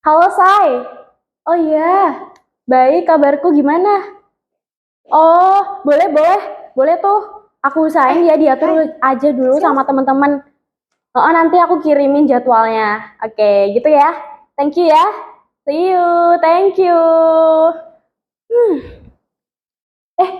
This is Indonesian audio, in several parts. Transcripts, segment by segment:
Halo Say. Oh iya, baik kabarku gimana? Oh, boleh boleh, boleh tuh. Aku usahain ya diatur aja dulu sama teman-teman. Oh, nanti aku kirimin jadwalnya. Oke, gitu ya. Thank you ya. See you. Thank you. Eh,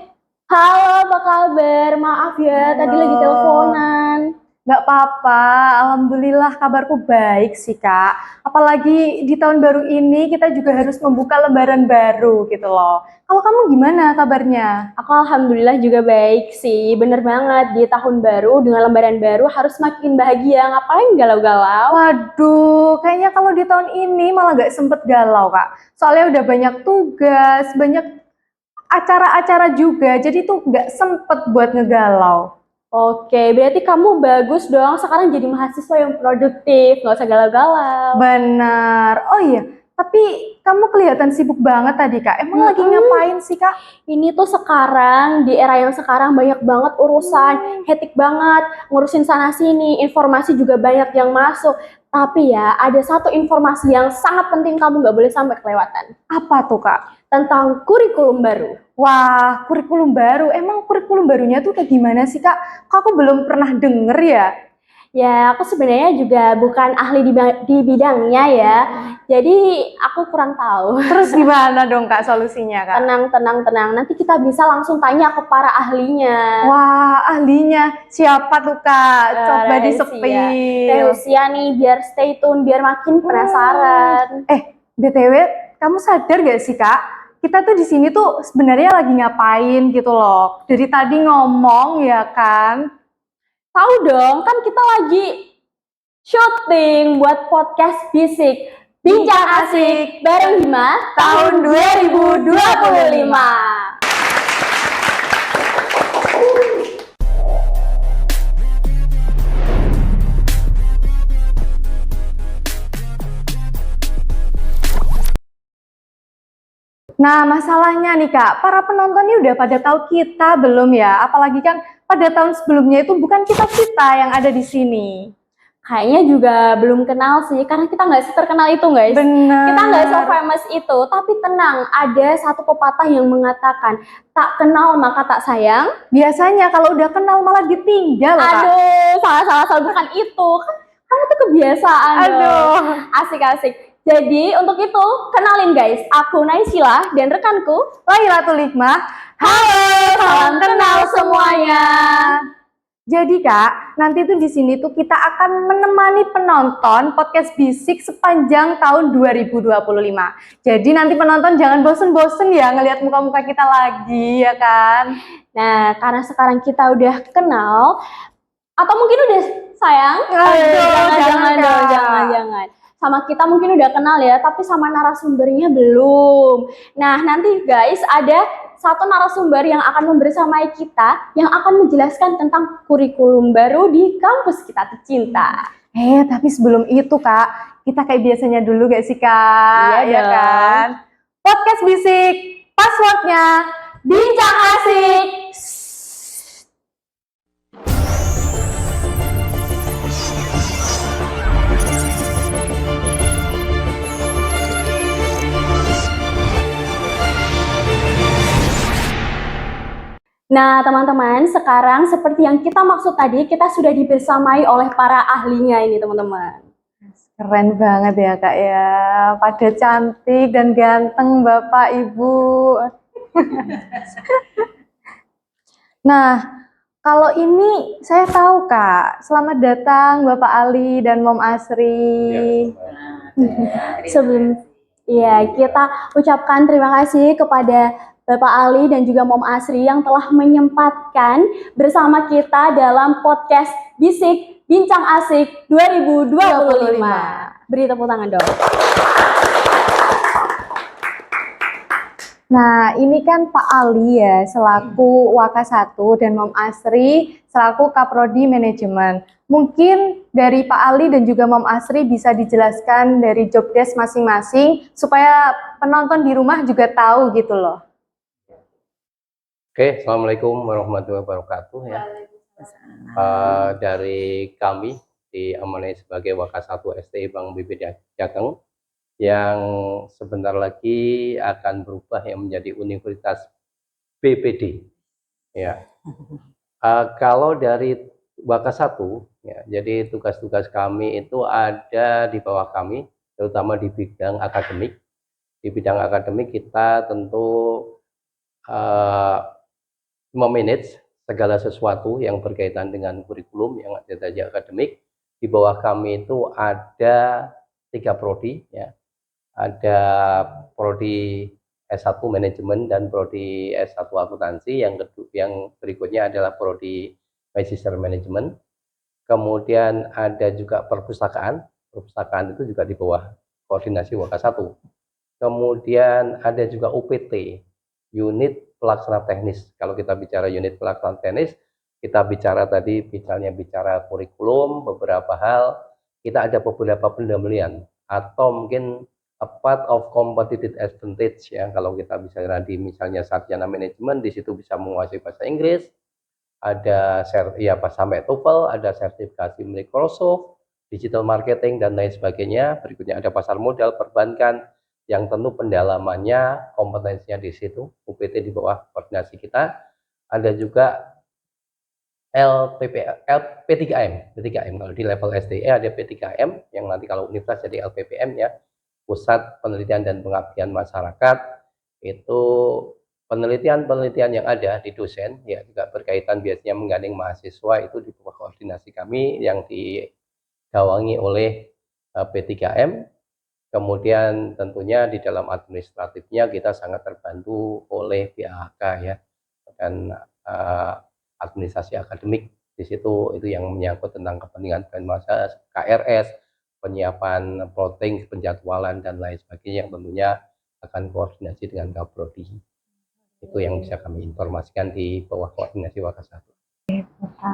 halo, apa kabar? Maaf ya, tadi lagi Halo, teleponan. nggak apa-apa. Alhamdulillah kabarku baik sih Kak. Apalagi di tahun baru ini kita juga harus membuka lembaran baru gitu loh. Kalau kamu gimana kabarnya? Aku alhamdulillah juga baik sih. Bener banget, di tahun baru dengan lembaran baru harus makin bahagia. Ngapain galau-galau? Waduh, kayaknya kalau di tahun ini malah nggak sempet galau Kak. Soalnya udah banyak tugas, banyak acara-acara juga, jadi tuh nggak sempet buat ngegalau. Oke, berarti kamu bagus dong. Sekarang jadi mahasiswa yang produktif, nggak usah galau-galau. Benar. Oh iya, tapi kamu kelihatan sibuk banget tadi Kak. Emang lagi ngapain sih Kak? Ini tuh sekarang, di era yang sekarang banyak banget urusan, hektik banget, ngurusin sana sini, informasi juga banyak yang masuk. Tapi ya, ada satu informasi yang sangat penting kamu nggak boleh sampai kelewatan. Apa tuh Kak? Tentang kurikulum baru. Wah, kurikulum baru. Emang kurikulum barunya tuh kayak gimana sih, Kak? Kok aku belum pernah denger ya? Ya, aku sebenarnya juga bukan ahli di bidangnya ya. Jadi aku kurang tahu. Terus gimana dong, Kak, solusinya, Kak? Tenang, tenang, tenang. Nanti kita bisa langsung tanya ke para ahlinya. Wah, ahlinya siapa tuh, Kak? Coba Rahasia. disepil. Rahasia nih, biar stay tune, biar makin penasaran. BTW, kamu sadar gak sih, Kak? Kita tuh di sini tuh sebenarnya lagi ngapain gitu loh. Dari tadi ngomong ya kan? Tahu dong, kan kita lagi syuting buat podcast Bisik. Bincang asik bareng Hima tahun 2025. Nah, masalahnya nih Kak, para penonton ini udah pada tahu kita belum ya? Apalagi kan pada tahun sebelumnya itu bukan kita-kita yang ada di sini. Kayaknya juga belum kenal sih, karena kita nggak terkenal itu guys. Bener. Kita nggak famous itu, tapi tenang, ada satu pepatah yang mengatakan, tak kenal maka tak sayang. Biasanya kalau udah kenal malah ditinggal, Kak. Aduh, salah bukan itu. Kan kamu tuh kebiasaan dong. Asik-asik. Jadi untuk itu, kenalin guys, aku Naisila dan rekanku Lailatul Hikmah. Halo, salam kenal semuanya. Jadi Kak, nanti tuh di sini tuh kita akan menemani penonton podcast Bisik sepanjang tahun 2025. Jadi nanti penonton jangan bosen-bosen ya ngelihat muka-muka kita lagi ya kan. Nah, karena sekarang kita udah kenal, atau mungkin udah sayang? Jangan. Sama kita mungkin udah kenal ya, tapi sama narasumbernya belum. Nah, nanti guys ada satu narasumber yang akan membersamai kita, yang akan menjelaskan tentang kurikulum baru di kampus kita tercinta. Tapi sebelum itu Kak, kita kayak biasanya dulu gak sih Kak? Iya kan? Podcast Bisik, passwordnya Bincang Asik. Nah, teman-teman, sekarang seperti yang kita maksud tadi, kita sudah dibersamai oleh para ahlinya ini, teman-teman. Keren banget ya Kak ya, pada cantik dan ganteng Bapak Ibu. Nah, kalau ini saya tahu Kak, selamat datang Bapak Ali dan Mom Asri. Kita ucapkan terima kasih kepada Bapak Ali dan juga Mom Asri yang telah menyempatkan bersama kita dalam podcast Bisik Bincang Asik 2025. Beri tepuk tangan dong. Nah, ini kan Pak Ali ya, selaku Waka 1 dan Mom Asri selaku Kaprodi Manajemen. Mungkin dari Pak Ali dan juga Mom Asri bisa dijelaskan dari job desk masing-masing supaya penonton di rumah juga tahu gitu loh. Oke, Assalamualaikum warahmatullahi wabarakatuh ya. Dari kami di Amanai sebagai Waka 1 STI Bank BB Jateng, yang sebentar lagi akan berubah yang menjadi Universitas BPD. Ya. Kalau dari Waka 1, ya, jadi tugas-tugas kami itu ada di bawah kami, terutama di bidang akademik. Di bidang akademik kita tentu memanage segala sesuatu yang berkaitan dengan kurikulum yang ada di akademik. Di bawah kami itu ada 3 prodi, ya. Ada prodi S1 manajemen dan prodi S1 akuntansi. Yang berikutnya adalah prodi magister manajemen. Kemudian ada juga perpustakaan. Perpustakaan itu juga di bawah koordinasi Waka 1. Kemudian ada juga UPT, unit pelaksana teknis. Kalau kita bicara unit pelaksana teknis, kita bicara tadi misalnya bicara kurikulum, beberapa hal, kita ada beberapa pendampingan atau mungkin a part of competitive advantage, ya. Kalau kita bicara di misalnya sarjana manajemen, di situ bisa menguasai bahasa Inggris, ada sampai TOEFL, ada sertifikasi Microsoft, digital marketing dan lain sebagainya. Berikutnya ada pasar modal, perbankan, yang tentu pendalamannya, kompetensinya di situ. UPT di bawah koordinasi kita. Ada juga P3M. Kalau di level SDE ada P3M, yang nanti kalau universitas jadi LPPM, ya, Pusat Penelitian dan Pengabdian Masyarakat. Itu penelitian-penelitian yang ada di dosen, ya, juga berkaitan biasanya menggandeng mahasiswa, itu di bawah koordinasi kami yang digawangi oleh P3M. Kemudian tentunya di dalam administratifnya kita sangat terbantu oleh PAHK, ya, dan administrasi akademik di situ itu yang menyangkut tentang kepentingan masa KRS, penyiapan plotting, penjadwalan dan lain sebagainya yang tentunya akan koordinasi dengan Kaprodi. Itu yang bisa kami informasikan di bawah koordinasi Waka 1.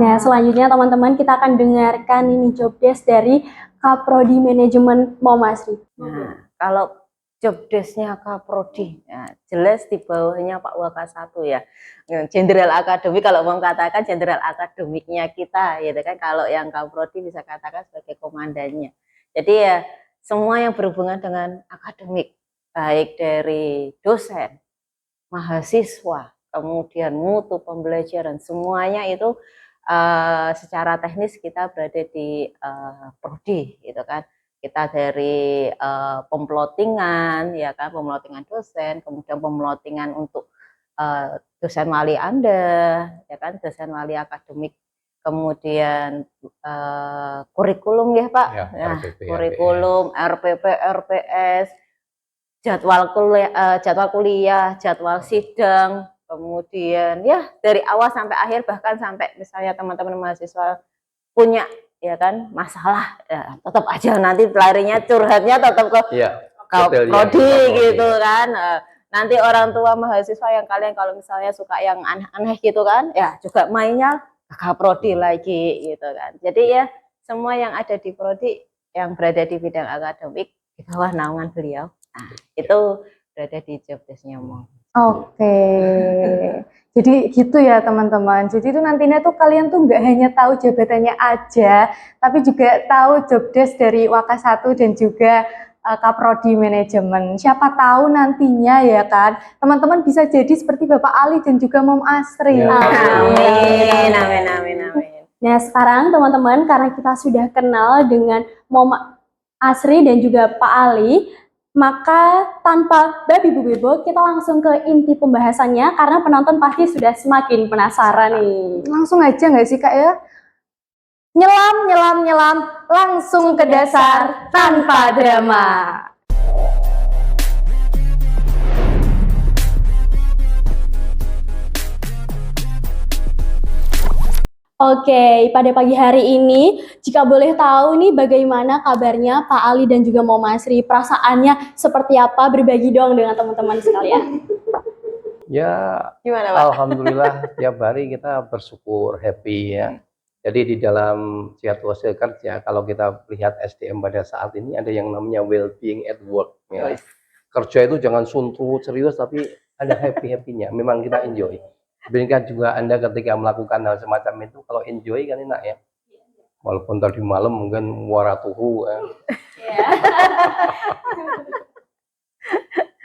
Nah, selanjutnya teman-teman kita akan dengarkan ini job desk dari Kaprodi Manajemen Momasri. Nah, kalau job desk-nya Kaprodi, ya, jelas di bawahnya Pak Waka 1, ya. Jenderal akademik, kalau mau katakan jenderal akademiknya kita, gitu kan. Kalau yang Kaprodi bisa katakan sebagai komandannya. Jadi ya semua yang berhubungan dengan akademik, baik dari dosen, mahasiswa, kemudian mutu pembelajaran, semuanya itu secara teknis kita berada di prodi, gitu kan. Kita dari pemplottingan, ya kan, pemplottingan dosen, kemudian pemplottingan untuk dosen wali Anda, ya kan, dosen wali akademik, kemudian kurikulum, ya Pak, Ya, nah, RPP, kurikulum, RPP, RPS, jadwal kuliah, jadwal sidang, kemudian ya dari awal sampai akhir, bahkan sampai misalnya teman-teman mahasiswa punya, ya kan, masalah, ya, tetap aja nanti larinya curhatnya tetap ke prodi, gitu kan. Nanti orang tua mahasiswa yang kalian kalau misalnya suka yang aneh-aneh gitu kan, ya juga mainnya ke prodi lagi, gitu kan. Jadi ya semua yang ada di prodi yang berada di bidang akademik di bawah naungan beliau, nah, itu berada di job desk-nya Mom. Oke, jadi gitu ya teman-teman. Jadi itu nantinya tuh kalian tuh nggak hanya tahu jabatannya aja, tapi juga tahu job desk dari Waka 1 dan juga Kaprodi Manajemen. Siapa tahu nantinya, ya kan, teman-teman bisa jadi seperti Bapak Ali dan juga Mom Asri. Ya. Amin, amin, amin, amin. Nah, sekarang teman-teman karena kita sudah kenal dengan Mom Asri dan juga Pak Ali, maka tanpa babi bu bebo kita langsung ke inti pembahasannya karena penonton pasti sudah semakin penasaran nih. Langsung aja nggak sih Kak ya? Nyelam, nyelam, nyelam, langsung ke dasar tanpa drama. Oke, pada pagi hari ini, jika boleh tahu nih bagaimana kabarnya Pak Ali dan juga Mom Asri, perasaannya seperti apa, berbagi dong dengan teman-teman sekalian. Ya, Gimana Pak? alhamdulillah tiap hari kita bersyukur, happy, ya. Jadi di dalam situasi kerja, kalau kita lihat SDM pada saat ini ada yang namanya well-being at work, ya. Kerja itu jangan suntuk, serius, tapi ada happy-happynya, memang kita enjoy. Demikian juga Anda ketika melakukan hal semacam itu, kalau enjoy kan enak, ya. Walaupun tadi malam mungkin waratuhu, ya.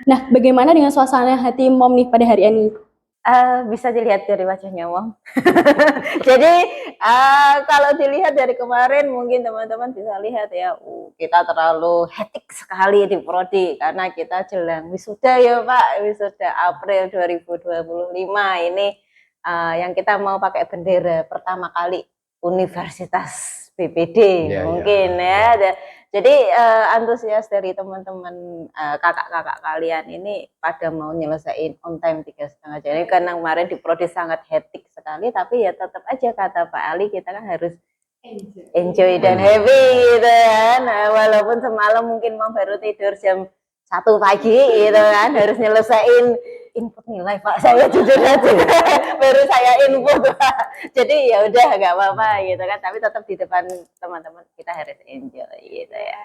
Nah, bagaimana dengan suasana hati Mom nih pada hari ini? Bisa dilihat dari wajahnya Mom. Jadi kalau dilihat dari kemarin mungkin teman-teman bisa lihat ya, kita terlalu hektik sekali di prodi karena kita jelang wisuda ya Pak, wisuda April 2025 ini yang kita mau pakai bendera pertama kali Universitas BPD mungkin ya. Jadi antusias dari teman-teman kakak-kakak kalian ini pada mau nyelesain on time 3,5 jam. Karena kemarin di prodi sangat hektik sekali, tapi ya tetap aja kata Pak Ali kita kan harus enjoy dan happy gitu kan. Nah, walaupun semalam mungkin mau baru tidur jam 1 pagi gitu kan, harus nyelesain input nilai Pak, saya jujur aja baru saya input Pak. Jadi ya udah nggak apa-apa gitu kan, tapi tetap di depan teman-teman kita harus enjoy gitu ya.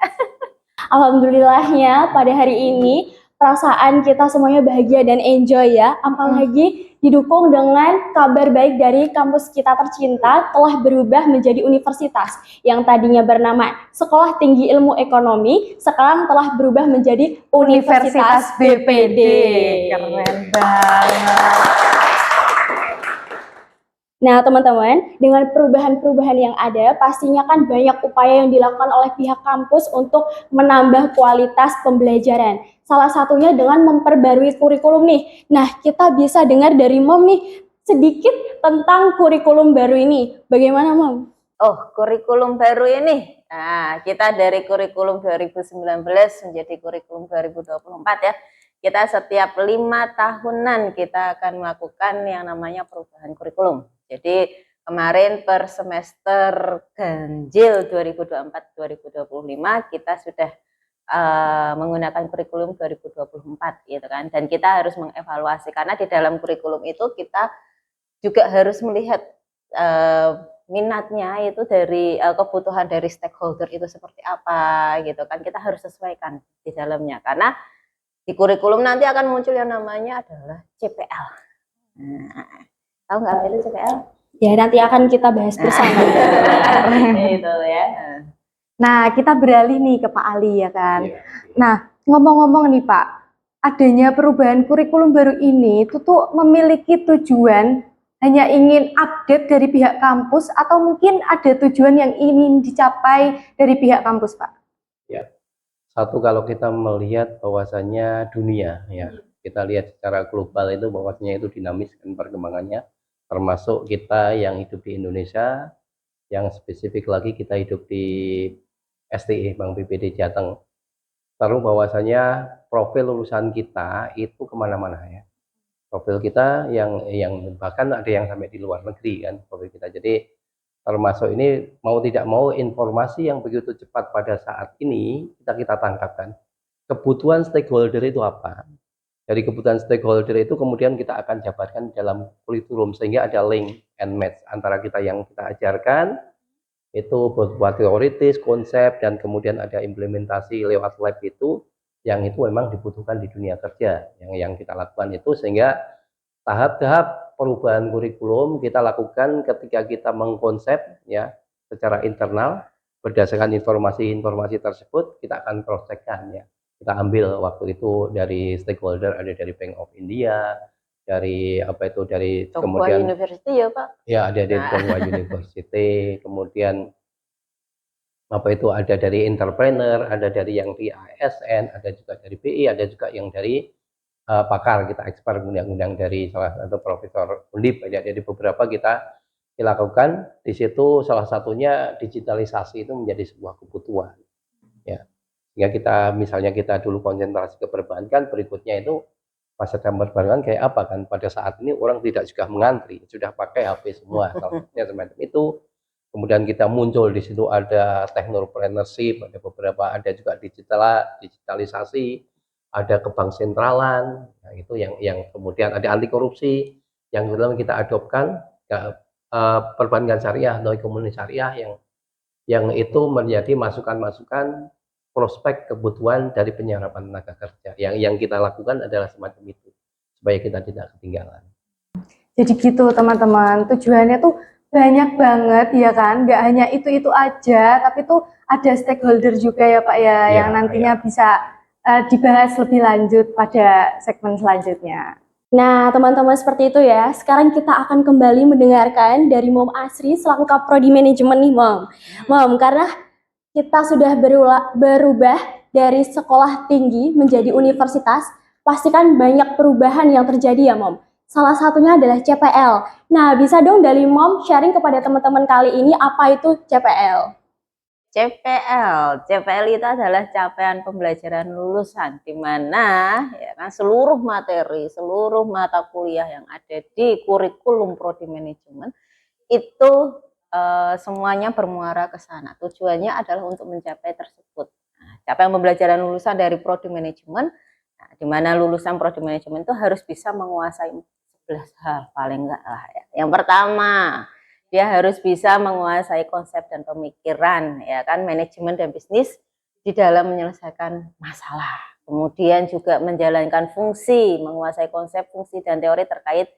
Alhamdulillahnya pada hari ini perasaan kita semuanya bahagia dan enjoy ya. Apalagi didukung dengan kabar baik dari kampus kita tercinta telah berubah menjadi universitas yang tadinya bernama Sekolah Tinggi Ilmu Ekonomi, sekarang telah berubah menjadi Universitas BPD. Keren banget. Nah, teman-teman, dengan perubahan-perubahan yang ada, pastinya kan banyak upaya yang dilakukan oleh pihak kampus untuk menambah kualitas pembelajaran. Salah satunya dengan memperbarui kurikulum nih. Nah, kita bisa dengar dari Mom nih sedikit tentang kurikulum baru ini. Bagaimana, Mom? Oh, kurikulum baru ini. Nah, kita dari kurikulum 2019 menjadi kurikulum 2024 ya. Kita setiap 5 tahunan kita akan melakukan yang namanya perubahan kurikulum. Jadi kemarin per semester ganjil 2024-2025 kita sudah menggunakan kurikulum 2024 gitu kan. Dan kita harus mengevaluasi karena di dalam kurikulum itu kita juga harus melihat minatnya itu dari kebutuhan dari stakeholder itu seperti apa gitu kan. Kita harus sesuaikan di dalamnya karena di kurikulum nanti akan muncul yang namanya adalah CPL. Nah, tahu nggak apa itu CPL? Ya, nanti akan kita bahas bersama. Itu ya. Nah, kita beralih nih ke Pak Ali ya kan. Nah, ngomong-ngomong nih Pak, adanya perubahan kurikulum baru ini itu tuh memiliki tujuan hanya ingin update dari pihak kampus atau mungkin ada tujuan yang ingin dicapai dari pihak kampus Pak? Ya, satu kalau kita melihat bahwasannya dunia ya, kita lihat secara global itu bahwasanya itu dinamis kan perkembangannya, termasuk kita yang hidup di Indonesia, yang spesifik lagi kita hidup di STI Bank BPD Jateng. Taruh bahwasanya profil lulusan kita itu kemana-mana ya. Profil kita yang bahkan ada yang sampai di luar negeri kan profil kita. Jadi termasuk ini mau tidak mau informasi yang begitu cepat pada saat ini kita tangkapkan. Kebutuhan stakeholder itu apa? Dari kebutuhan stakeholder itu kemudian kita akan jabarkan dalam kurikulum sehingga ada link and match antara kita yang kita ajarkan itu buat teoritis, konsep, dan kemudian ada implementasi lewat lab itu yang itu memang dibutuhkan di dunia kerja yang kita lakukan itu sehingga tahap-tahap perubahan kurikulum kita lakukan ketika kita mengkonsep ya secara internal berdasarkan informasi-informasi tersebut kita akan cross checkkan ya. Kita ambil waktu itu dari stakeholder, ada dari Bank of India, dari apa itu dari Tongguan kemudian University ya Pak? Ya ada dari Tongguan University, kemudian apa itu ada dari entrepreneur, ada dari yang di ASN, ada juga dari BI, ada juga yang dari pakar kita expert undang-undang dari salah satu profesor Undip, ada dari beberapa kita lakukan di situ salah satunya digitalisasi itu menjadi sebuah kebutuhan ya. Sehingga kita misalnya kita dulu konsentrasi ke perbankan, berikutnya itu masa depan perbankan kayak apa kan pada saat ini orang tidak juga mengantri, sudah pakai HP semua, semacam itu. Kemudian kita muncul di situ ada technopreneurship, ada beberapa, ada juga digitalisasi, ada kebank sentralan, nah itu yang kemudian ada anti korupsi yang dalam kita adopkan ya, perbankan syariah atau ekonomi syariah yang itu menjadi masukan-masukan prospek kebutuhan dari penyerapan tenaga kerja. Yang kita lakukan adalah semacam itu supaya kita tidak ketinggalan. Jadi gitu teman-teman, tujuannya tuh banyak banget ya kan, nggak hanya itu aja, tapi tuh ada stakeholder juga ya Pak ya, Ya, yang nantinya bisa dibahas lebih lanjut pada segmen selanjutnya. Nah, teman-teman seperti itu ya. Sekarang kita akan kembali mendengarkan dari Mom Asri selaku Kaprodi Manajemen nih, Mom. Mom, karena kita sudah berubah dari sekolah tinggi menjadi universitas, pastikan banyak perubahan yang terjadi ya, Mom. Salah satunya adalah CPL. Nah, bisa dong dari Mom sharing kepada teman-teman kali ini apa itu CPL? CPL itu adalah capaian pembelajaran lulusan, di mana ya kan seluruh materi, seluruh mata kuliah yang ada di kurikulum prodi manajemen itu semuanya bermuara ke sana. Tujuannya adalah untuk mencapai tersebut. Nah, capaian pembelajaran lulusan dari prodi manajemen, nah, di mana lulusan prodi manajemen itu harus bisa menguasai 11 hal paling enggak lah ya. Yang pertama, dia harus bisa menguasai konsep dan pemikiran ya kan manajemen dan bisnis di dalam menyelesaikan masalah. Kemudian juga menjalankan fungsi, menguasai konsep, fungsi dan teori terkait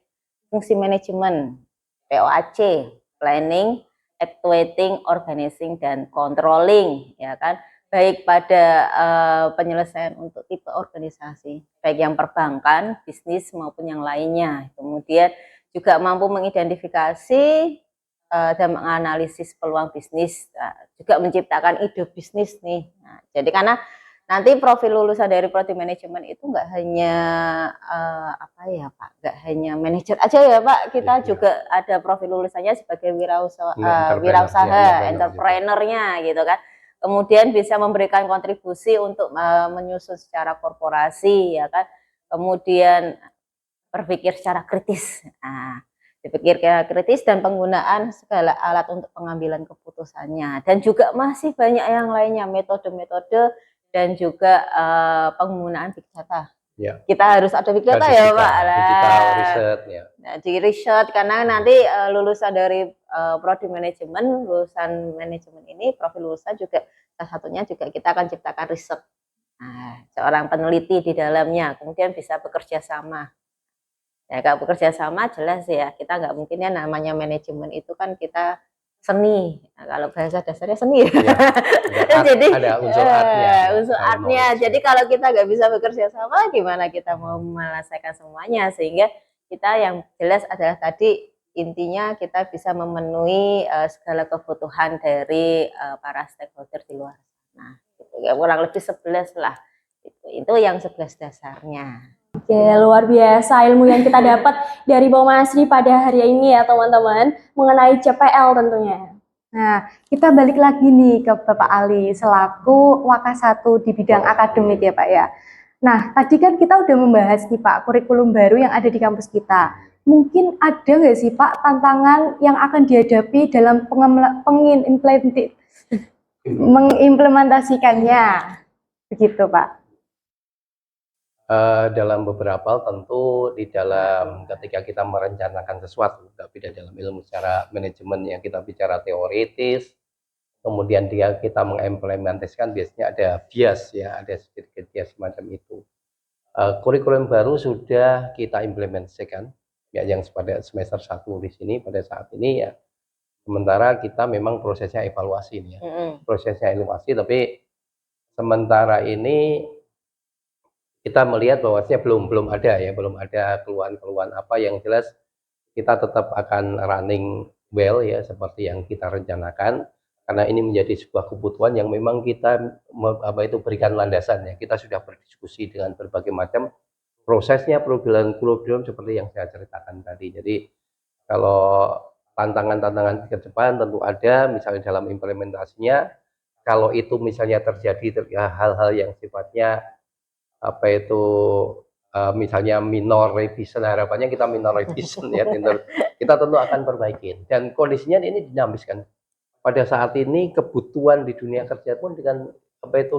fungsi manajemen, POAC, planning, actuating, organizing dan controlling ya kan. Baik pada penyelesaian untuk tipe organisasi, baik yang perbankan, bisnis maupun yang lainnya. Kemudian juga mampu mengidentifikasi dan menganalisis peluang bisnis, juga menciptakan ide bisnis nih. Nah, jadi karena nanti profil lulusan dari prodi manajemen itu nggak hanya apa ya Pak, nggak hanya manajer aja ya Pak, kita juga ada profil lulusannya sebagai wirausaha, entrepreneurnya gitu kan. Kemudian bisa memberikan kontribusi untuk menyusun secara korporasi ya kan. Kemudian berpikir secara kritis. Nah, dipikir kritis dan penggunaan segala alat untuk pengambilan keputusannya. Dan juga masih banyak yang lainnya, metode-metode dan juga penggunaan big data. Ya. Kita harus ada big data ya Pak. Digital riset ya. Nah, di riset karena nanti lulusan dari prodi manajemen, lulusan manajemen ini profil lulusan juga salah satunya juga kita akan ciptakan riset. Nah, seorang peneliti di dalamnya, kemudian bisa bekerja sama. Ya, kalau bekerja sama jelas ya, kita nggak mungkin ya namanya manajemen itu kan kita seni. Nah, kalau bahasa dasarnya seni ya. Jadi ada unsur artnya. Unsur artnya. Jadi kalau kita nggak bisa bekerja sama, gimana kita mau menyelesaikan semuanya? Sehingga kita yang jelas adalah tadi intinya kita bisa memenuhi segala kebutuhan dari para stakeholder di luar. Nah, gitu. Ya, kurang lebih 11 lah. Itu yang 11 dasarnya. Oke, luar biasa ilmu yang kita dapat dari Bang Masri pada hari ini ya teman-teman, mengenai CPL tentunya. Nah, kita balik lagi nih ke Bapak Ali selaku Waka 1 di bidang akademik ya Pak ya. Nah, tadi kan kita udah membahas nih Pak kurikulum baru yang ada di kampus kita. Mungkin ada nggak sih Pak tantangan yang akan dihadapi dalam mengimplementasikannya? Begitu Pak. Dalam beberapa hal tentu di dalam ketika kita merencanakan sesuatu, tapi dalam ilmu secara manajemen yang kita bicara teoritis, kemudian kita mengimplementasikan biasanya ada bias ya, ada sedikit bias semacam itu. Kurikulum baru sudah kita implementasikan ya, yang pada semester 1 di sini pada saat ini ya. Sementara kita memang prosesnya evaluasi nih ya, prosesnya evaluasi, tapi sementara ini kita melihat bahwasanya belum ada keluhan-keluhan apa, yang jelas kita tetap akan running well ya seperti yang kita rencanakan, karena ini menjadi sebuah kebutuhan yang memang kita berikan landasan ya. Kita sudah berdiskusi dengan berbagai macam prosesnya, program seperti yang saya ceritakan tadi. Jadi kalau tantangan-tantangan ke depan tentu ada, misalnya dalam implementasinya, kalau itu misalnya terjadi hal-hal yang sifatnya misalnya minor revision, harapannya kita minor revision ya, kita tentu akan perbaikin. Dan kondisinya ini dinamis kan. Pada saat ini kebutuhan di dunia kerja pun dengan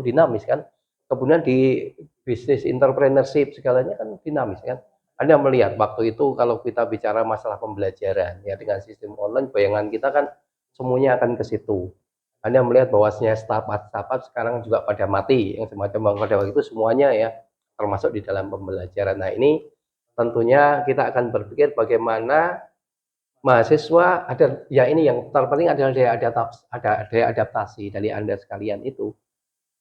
dinamis kan. Kemudian di bisnis entrepreneurship segalanya kan dinamis kan. Anda melihat waktu itu kalau kita bicara masalah pembelajaran ya dengan sistem online, bayangan kita kan semuanya akan ke situ. Anda melihat bahwasanya startup sekarang juga pada mati, yang semacam pada waktu itu semuanya ya, termasuk di dalam pembelajaran. Nah ini tentunya kita akan berpikir bagaimana mahasiswa ada, ya ini yang terpenting adalah daya adaptasi dari Anda sekalian itu.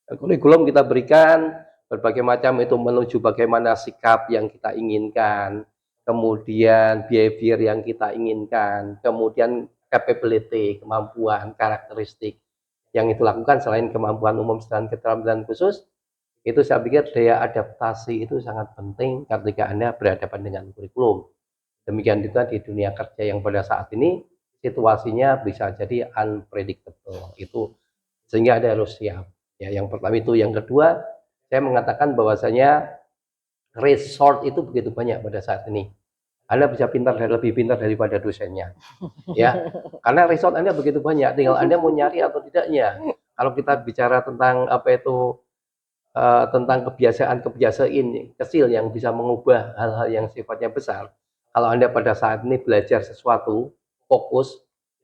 Kurikulum kita berikan berbagai macam itu menuju bagaimana sikap yang kita inginkan, kemudian behavior yang kita inginkan, kemudian capability, kemampuan, karakteristik yang itu lakukan selain kemampuan umum dan keterampilan khusus. Itu saya pikir daya adaptasi itu sangat penting ketika Anda berhadapan dengan kurikulum. Demikian juga di dunia kerja yang pada saat ini situasinya bisa jadi unpredictable. Itu sehingga Anda harus siap. Ya, yang pertama itu, yang kedua, saya mengatakan bahwasanya resource itu begitu banyak pada saat ini. Anda bisa lebih pintar daripada dosennya. Ya. Karena resource Anda begitu banyak, tinggal Anda mau nyari atau tidaknya. Kalau kita bicara tentang tentang kebiasaan kecil yang bisa mengubah hal-hal yang sifatnya besar. Kalau Anda pada saat ini belajar sesuatu, fokus,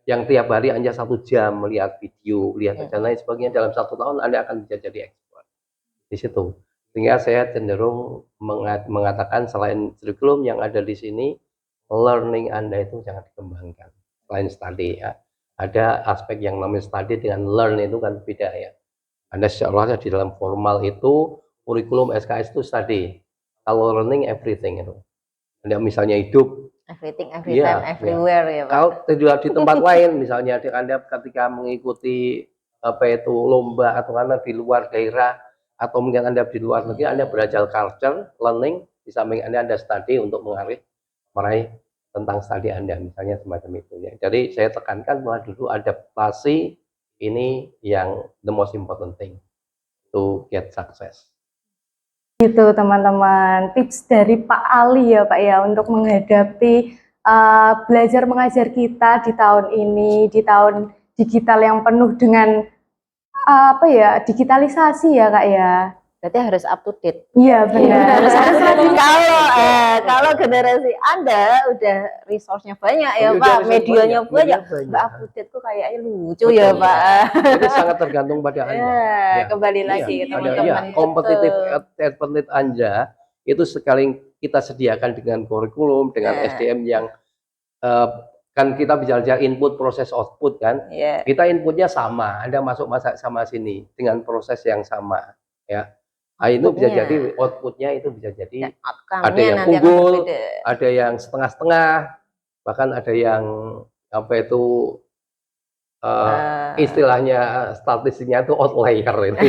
yang tiap hari Anda 1 jam melihat video, lihat dan lain sebagainya, dalam 1 tahun Anda akan bisa jadi expert di situ. Sehingga saya cenderung mengatakan selain kurikulum yang ada di sini, learning Anda itu jangan dikembangkan. Selain study ya, ada aspek yang namanya study dengan learn itu kan beda ya. Anda seolah di dalam formal itu kurikulum SKS itu study, kalau learning everything itu. Anda misalnya hidup Everything, every time, everywhere ya Pak. Kalau tidak di tempat lain, misalnya Anda ketika mengikuti lomba atau Anda di luar daerah atau mungkin Anda di luar negeri, Anda belajar culture, learning, di samping Anda study untuk meraih tentang studi Anda, misalnya semacam itu ya. Jadi saya tekankan bahwa dulu adaptasi ini yang the most important thing to get success. Gitu teman-teman, tips dari Pak Ali ya Pak ya untuk menghadapi belajar mengajar kita di tahun ini, di tahun digital yang penuh dengan digitalisasi ya Kak ya. Berarti harus up to date. Iya benar. Kalau generasi Anda udah resource-nya banyak ya Pak, medianya banyak, nggak up to date tuh kayaknya lucu. Betul, ya Pak. Jadi sangat tergantung pada Anda. Ya, kembali lagi teman-teman. Kompetitif advantage Anda itu sekali kita sediakan dengan kurikulum, dengan SDM yang kan kita bicara input proses output kan. Kita inputnya sama, Anda masuk sama sini dengan proses yang sama ya. Nah, itu bisa jadi outputnya itu bisa jadi ada yang unggul, ada yang setengah-setengah, bahkan ada yang istilahnya statistiknya itu outlier itu.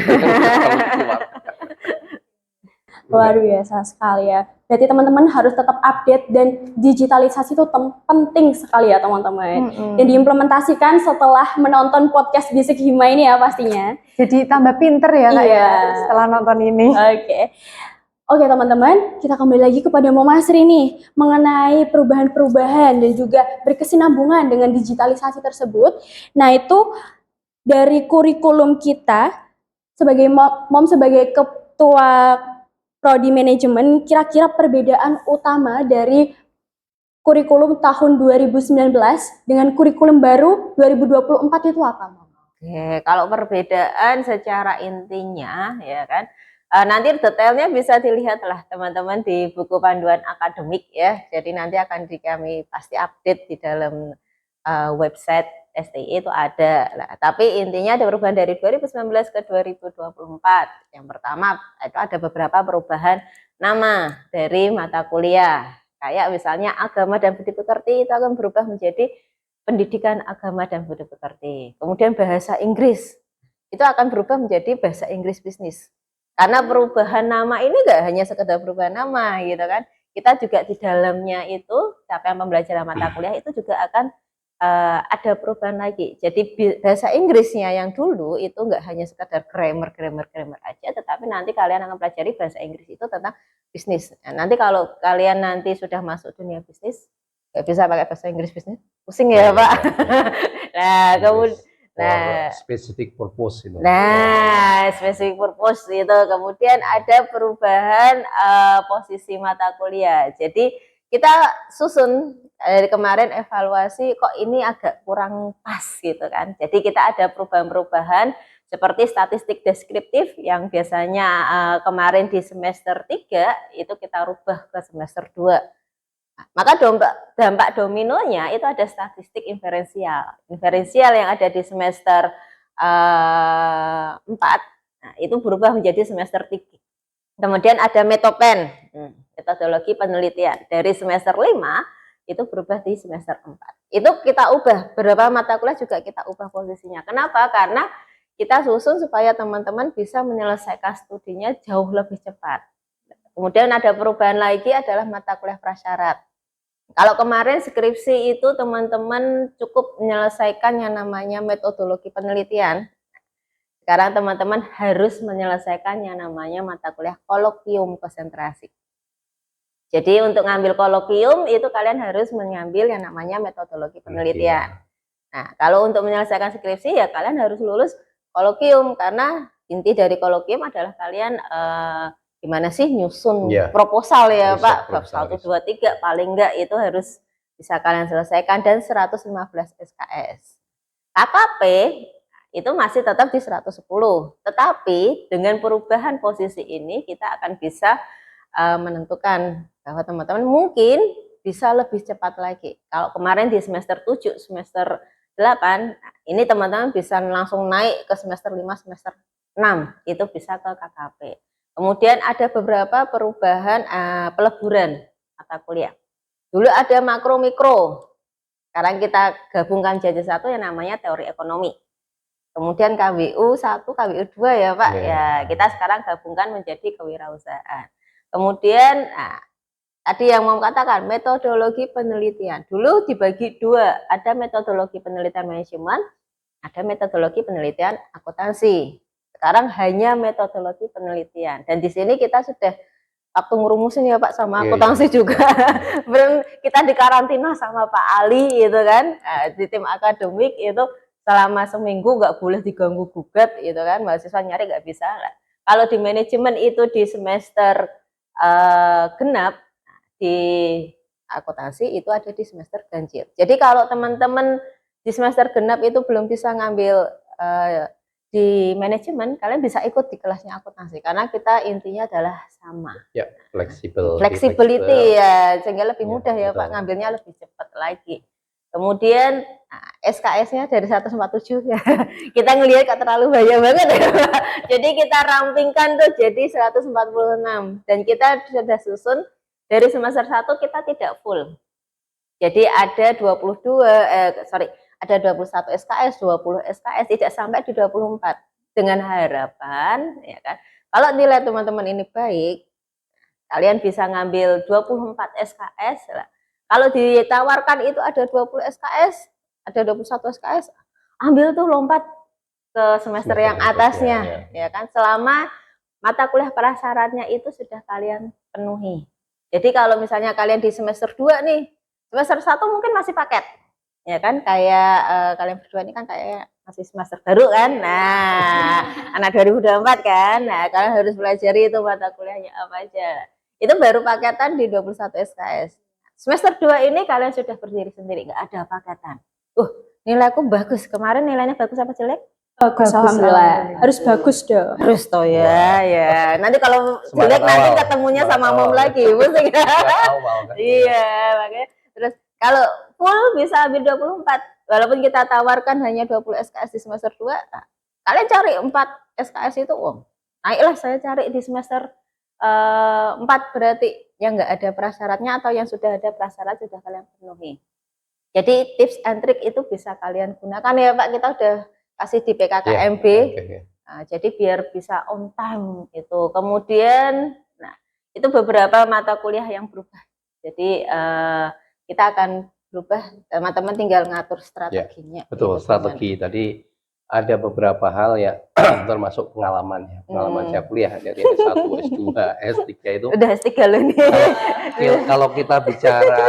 Luar biasa sekali ya. Berarti teman-teman harus tetap update dan digitalisasi itu penting sekali ya teman-teman. Dan diimplementasikan setelah menonton podcast Bisik Hima ini ya pastinya. Jadi tambah pinter ya Kak ya setelah nonton ini. Oke teman-teman, kita kembali lagi kepada Mom Asri nih mengenai perubahan-perubahan dan juga berkesinambungan dengan digitalisasi tersebut. Nah itu dari kurikulum kita sebagai mom sebagai ketua Prodi Manajemen, kira-kira perbedaan utama dari kurikulum tahun 2019 dengan kurikulum baru 2024 itu apa, Mom? Oke, kalau perbedaan secara intinya ya kan, nanti detailnya bisa dilihat lah teman-teman di buku panduan akademik ya. Jadi nanti akan kami pasti update di dalam website STI itu ada. Nah, tapi intinya ada perubahan dari 2019 ke 2024. Yang pertama itu ada beberapa perubahan nama dari mata kuliah. Kayak misalnya agama dan budi pekerti itu akan berubah menjadi pendidikan agama dan budi pekerti. Kemudian bahasa Inggris itu akan berubah menjadi bahasa Inggris bisnis. Karena perubahan nama ini enggak hanya sekedar perubahan nama gitu kan. Kita juga di dalamnya itu capaian pembelajaran mata kuliah itu juga akan ada perubahan lagi. Jadi bahasa Inggrisnya yang dulu itu enggak hanya sekedar grammar aja, tetapi nanti kalian akan pelajari bahasa Inggris itu tentang bisnis. Nah, nanti kalau kalian nanti sudah masuk dunia bisnis, nggak bisa pakai bahasa Inggris bisnis, pusing ya Pak. Nah, kemudian specific purpose itu. Nah, specific purpose itu. Kemudian ada perubahan posisi mata kuliah. Jadi kita susun dari kemarin evaluasi kok ini agak kurang pas gitu kan. Jadi kita ada perubahan-perubahan seperti statistik deskriptif yang biasanya kemarin di semester 3 itu kita rubah ke semester 2. Maka dampak dominonya itu ada statistik inferensial. Inferensial yang ada di semester 4, nah, itu berubah menjadi semester 3. Kemudian ada metopen, metodologi penelitian. Dari semester 5, itu berubah di semester 4. Itu kita ubah, beberapa mata kuliah juga kita ubah posisinya. Kenapa? Karena kita susun supaya teman-teman bisa menyelesaikan studinya jauh lebih cepat. Kemudian ada perubahan lagi adalah mata kuliah prasyarat. Kalau kemarin skripsi itu teman-teman cukup menyelesaikan yang namanya metodologi penelitian. Sekarang teman-teman harus menyelesaikan yang namanya mata kuliah kolokium konsentrasi. Jadi untuk ngambil kolokium itu kalian harus mengambil yang namanya metodologi penelitian. Nah, kalau untuk menyelesaikan skripsi ya kalian harus lulus kolokium, karena inti dari kolokium adalah kalian gimana sih nyusun proposal ya Pak, bab 1, 2, 3 paling enggak itu harus bisa kalian selesaikan, dan 115 SKS. KKP itu masih tetap di 110, tetapi dengan perubahan posisi ini kita akan bisa menentukan bahwa teman-teman mungkin bisa lebih cepat lagi. Kalau kemarin di semester 7, semester 8, ini teman-teman bisa langsung naik ke semester 5, semester 6, itu bisa ke KKP. Kemudian ada beberapa perubahan peleburan mata kuliah. Dulu ada makro mikro, sekarang kita gabungkan jadi satu yang namanya teori ekonomi. Kemudian KWU 1, KWU 2 ya Pak, ya kita sekarang gabungkan menjadi kewirausahaan. Kemudian tadi yang mau katakan metodologi penelitian, dulu dibagi 2, ada metodologi penelitian manajemen, ada metodologi penelitian akuntansi. Sekarang hanya metodologi penelitian, dan di sini kita sudah waktu ngerumusin ya Pak sama akuntansi juga. Kita dikarantina sama Pak Ali gitu kan, di tim akademik itu selama seminggu nggak boleh diganggu gugat gitu kan, mahasiswa nyari nggak bisa. Kalau di manajemen itu di semester genap, di akuntansi itu ada di semester ganjil. Jadi kalau teman-teman di semester genap itu belum bisa ngambil di manajemen, kalian bisa ikut di kelasnya akuntansi, karena kita intinya adalah sama. Ya, fleksibel. Flexibility ya, sehingga lebih mudah ya Pak, ngambilnya lebih cepat lagi. Kemudian SKS-nya dari 147 ya. Kita ngelihat gak terlalu banyak banget ya Pak. Jadi kita rampingkan tuh jadi 146, dan kita sudah susun dari semester 1 kita tidak full. Jadi ada 21 SKS, 20 SKS, tidak sampai di 24. Dengan harapan ya kan, kalau nilai teman-teman ini baik, kalian bisa ngambil 24 SKS. Kalau ditawarkan itu ada 20 SKS, ada 21 SKS, ambil tuh, lompat ke semester yang atasnya ya kan, selama mata kuliah prasyaratnya itu sudah kalian penuhi. Jadi kalau misalnya kalian di semester 2 nih, semester 1 mungkin masih paket. Ya kan, kayak kalian berdua ini kan kayak masih semester baru kan. Nah, anak 2024 kan. Nah, kalian harus pelajari itu mata kuliahnya apa aja. Itu baru paketan di 21 SKS. Semester 2 ini kalian sudah berdiri sendiri, nggak ada paketan. Nilaiku bagus. Kemarin nilainya bagus apa jelek? Bagus, alhamdulillah. Harus bagus dong. Harus toh ya, ya. Nanti kalau jelek nanti ketemunya sama mom lagi, pusing. Iya, makanya. Terus kalau full bisa ambil 24, walaupun kita tawarkan hanya 20 SKS di semester 2, kalian cari 4 SKS itu, naiklah saya cari di semester 4, berarti yang nggak ada prasyaratnya atau yang sudah ada prasyarat sudah kalian penuhi. Jadi tips and trick itu bisa kalian gunakan ya Pak, kita udah kasih di PKKMB, jadi biar bisa on time gitu. Kemudian, itu beberapa mata kuliah yang berubah. Jadi kita akan berubah, teman-teman tinggal ngatur strateginya. Betul, strategi. Tadi ada beberapa hal ya, termasuk pengalaman ya. Pengalaman saya kuliah dari S1, S2, S3 itu. Udah S3 loh nih. Kalau kita bicara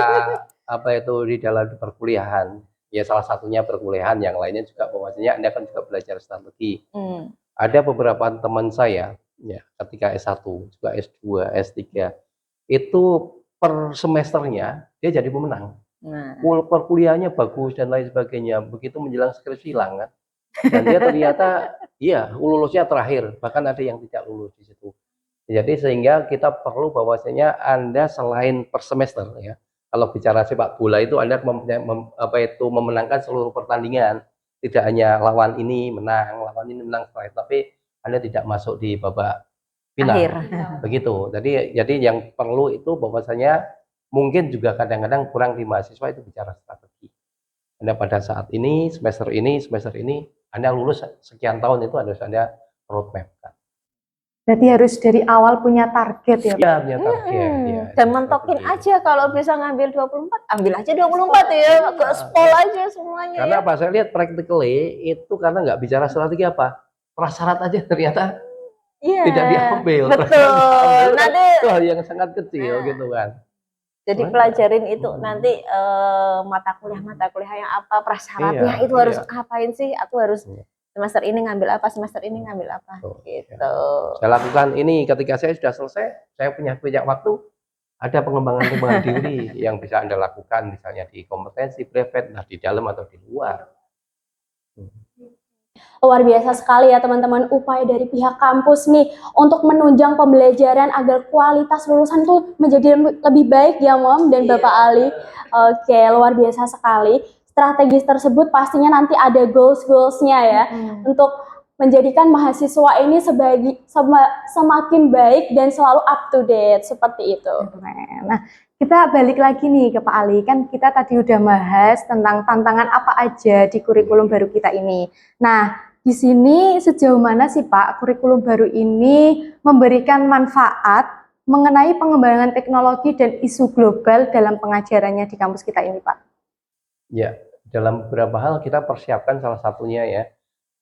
apa itu di dalam perkuliahan, ya salah satunya perkuliahan, yang lainnya juga bahwasanya Anda kan juga belajar strategi. Ada beberapa teman saya ya, ketika S1, juga S2, S3 itu per semesternya dia jadi pemenang. Perkuliahannya bagus dan lain sebagainya. Begitu menjelang skripsi hilang kan. Dan dia ternyata lulusnya terakhir, bahkan ada yang tidak lulus di situ. Jadi sehingga kita perlu bahwasanya Anda selain per semester ya. kalau bicara sepak bola itu Anda memenangkan seluruh pertandingan, tidak hanya lawan ini menang setelah itu, tapi Anda tidak masuk di babak final. Akhir. Begitu. Jadi yang perlu itu bahwasanya mungkin juga kadang-kadang kurang di mahasiswa itu bicara strategi. Anda pada saat ini, semester ini, Anda lulus sekian tahun itu harus Anda roadmap kan. Berarti harus dari awal punya target ya Pak? Iya, punya target. Ya, Dan mentokin aja kalau bisa ngambil 24, ambil aja 24 ya, gaspol aja semuanya. Karena ya. apa? Saya lihat practically itu karena nggak bicara strategi apa, prasyarat aja ternyata tidak diambil. Betul. Nanti itu hal yang sangat kecil gitu kan. jadi pelajarin itu nanti mata kuliah yang apa, prasyaratnya itu harus ngapain sih? Aku harus semester ini ngambil apa, semester ini ngambil apa, gitu. Saya lakukan ini ketika saya sudah selesai, saya punya waktu, ada pengembangan diri yang bisa Anda lakukan, misalnya di kompetensi brevet, di dalam atau di luar. Luar biasa sekali ya teman-teman upaya dari pihak kampus nih untuk menunjang pembelajaran agar kualitas lulusan tuh menjadi lebih baik ya Mom dan Bapak Ali. Oke, luar biasa sekali. Strategi tersebut pastinya nanti ada goals-goalsnya ya untuk menjadikan mahasiswa ini semakin baik dan selalu up to date seperti itu. Nah, kita balik lagi nih ke Pak Ali, kan kita tadi udah bahas tentang tantangan apa aja di kurikulum baru kita ini. Nah, di sini sejauh mana sih Pak kurikulum baru ini memberikan manfaat mengenai pengembangan teknologi dan isu global dalam pengajarannya di kampus kita ini Pak? Ya, dalam beberapa hal kita persiapkan, salah satunya ya.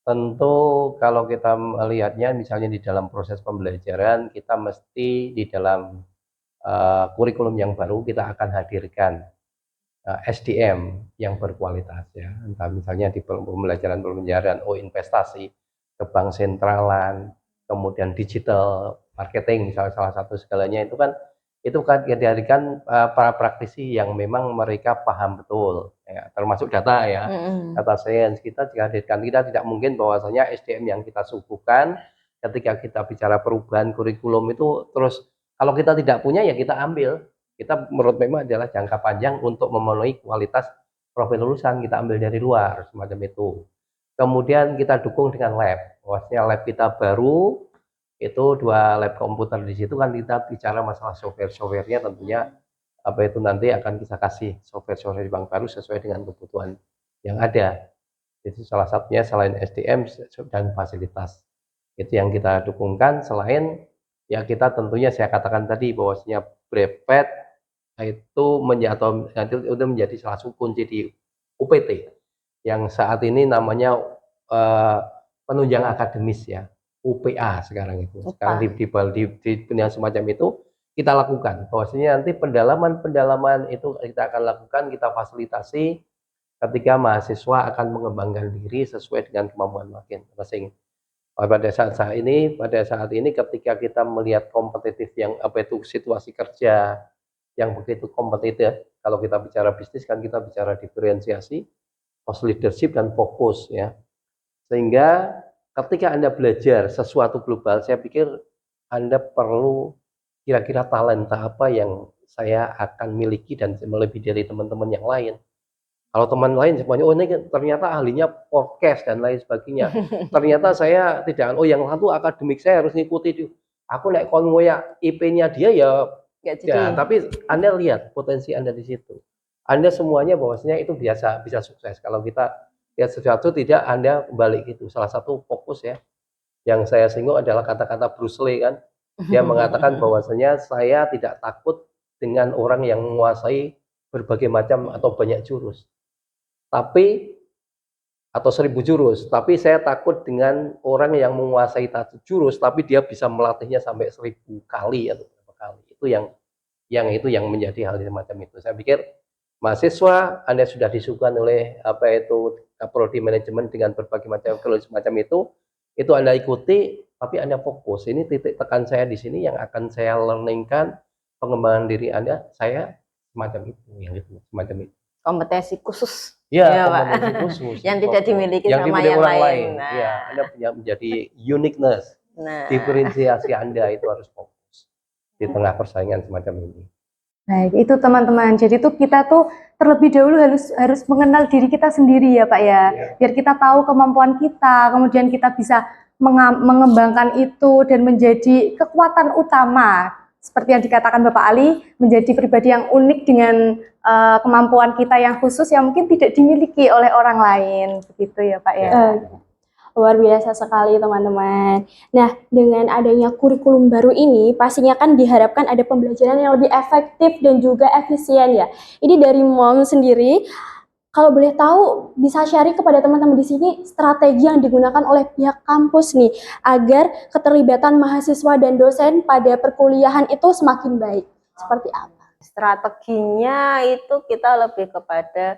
Tentu kalau kita melihatnya misalnya di dalam proses pembelajaran, kita mesti di dalam kurikulum yang baru kita akan hadirkan SDM yang berkualitas ya. Entah misalnya di pembelajaran investasi, ke bank sentralan, kemudian digital marketing misalnya salah satu segalanya itu kan dihadirkan para praktisi yang memang mereka paham betul ya, termasuk data ya, data science kita dihadirkan. Kita tidak mungkin bahwasanya SDM yang kita suguhkan ketika kita bicara perubahan kurikulum itu terus kalau kita tidak punya ya kita ambil. Kita menurut memang adalah jangka panjang untuk memenuhi kualitas profil lulusan, kita ambil dari luar semacam itu. Kemudian kita dukung dengan lab. Bahwasanya lab kita baru itu 2 lab komputer. Di situ kan kita bicara masalah software-nya tentunya apa itu nanti akan kita kasih software yang baru sesuai dengan kebutuhan yang ada. Jadi salah satunya selain SDM dan fasilitas itu yang kita dukungkan. Selain ya kita tentunya saya katakan tadi bahwasanya brevet itu menjadi salah satu kunci di UPT yang saat ini namanya penunjang akademis ya, UPA sekarang itu. Sekarang di dunia semacam itu kita lakukan bahwasanya nanti pendalaman itu kita akan lakukan, kita fasilitasi ketika mahasiswa akan mengembangkan diri sesuai dengan kemampuan masing-masing. Pada saat ini ketika kita melihat kompetitif yang situasi kerja yang begitu kompetitif, kalau kita bicara bisnis kan kita bicara diferensiasi, cost leadership dan fokus ya. Sehingga ketika Anda belajar sesuatu global, saya pikir Anda perlu kira-kira talenta apa yang saya akan miliki dan melebihi dari teman-teman yang lain. Kalau teman lain semuanya, oh ini ternyata ahlinya podcast dan lain sebagainya. Ternyata saya tidak, yang satu akademik saya harus ngikuti. Aku naik konvoya IP-nya dia ya. Ya, tapi Anda lihat potensi Anda di situ. Anda semuanya bahwasanya itu bisa sukses. Kalau kita lihat sesuatu tidak Anda balik itu. Salah satu fokus ya yang saya singgung adalah kata-kata Bruce Lee kan. Dia mengatakan bahwasanya saya tidak takut dengan orang yang menguasai berbagai macam atau banyak jurus. Atau 1000 jurus, tapi saya takut dengan orang yang menguasai 1 jurus tapi dia bisa melatihnya sampai 1000 kali atau berapa kali. Itu yang menjadi hal semacam itu. Saya pikir mahasiswa Anda sudah disuguhkan oleh prodi manajemen dengan berbagai macam semacam itu Anda ikuti, tapi Anda fokus. Ini titik tekan saya di sini yang akan saya learningkan pengembangan diri Anda, saya semacam itu, semacam itu. Kompetensi khusus. Ya, kompetensi khusus. Yang tidak dimiliki yang sama dimiliki yang orang lain. Nah. Ya, Anda punya menjadi uniqueness. Diferensiasi Anda itu harus fokus di tengah persaingan semacam ini. Baik, itu teman-teman. Jadi tuh kita tuh terlebih dahulu harus mengenal diri kita sendiri ya Pak ya. Biar kita tahu kemampuan kita, kemudian kita bisa mengembangkan itu dan menjadi kekuatan utama. Seperti yang dikatakan Bapak Ali, menjadi pribadi yang unik dengan kemampuan kita yang khusus yang mungkin tidak dimiliki oleh orang lain. Begitu ya Pak ya. Luar biasa sekali teman-teman. Nah, dengan adanya kurikulum baru ini, pastinya kan diharapkan ada pembelajaran yang lebih efektif dan juga efisien ya. Ini dari Mom sendiri, kalau boleh tahu bisa sharing kepada teman-teman di sini strategi yang digunakan oleh pihak kampus nih agar keterlibatan mahasiswa dan dosen pada perkuliahan itu semakin baik. Seperti apa? Strateginya itu kita lebih kepada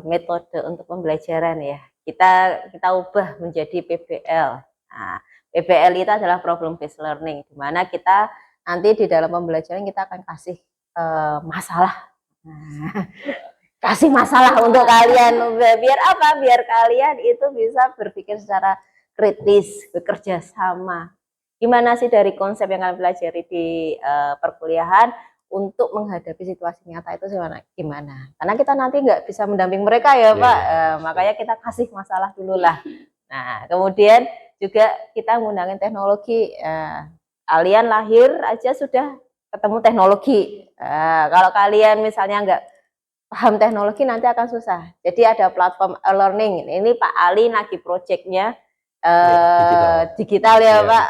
metode untuk pembelajaran ya. Kita ubah menjadi PBL. Nah, PBL itu adalah problem based learning, di mana kita nanti di dalam pembelajaran kita akan kasih masalah. Kasih masalah untuk kalian. Biar apa? Biar kalian itu bisa berpikir secara kritis, bekerja sama. Gimana sih dari konsep yang kalian pelajari di perkuliahan untuk menghadapi situasi nyata itu gimana? Karena kita nanti nggak bisa mendamping mereka ya Pak, makanya kita kasih masalah dulu lah. Nah, kemudian juga kita menggunakan teknologi. Kalian lahir aja sudah ketemu teknologi. Kalau kalian misalnya nggak paham teknologi nanti akan susah. Jadi ada platform e-learning. Ini Pak Ali lagi projectnya digital ya Pak,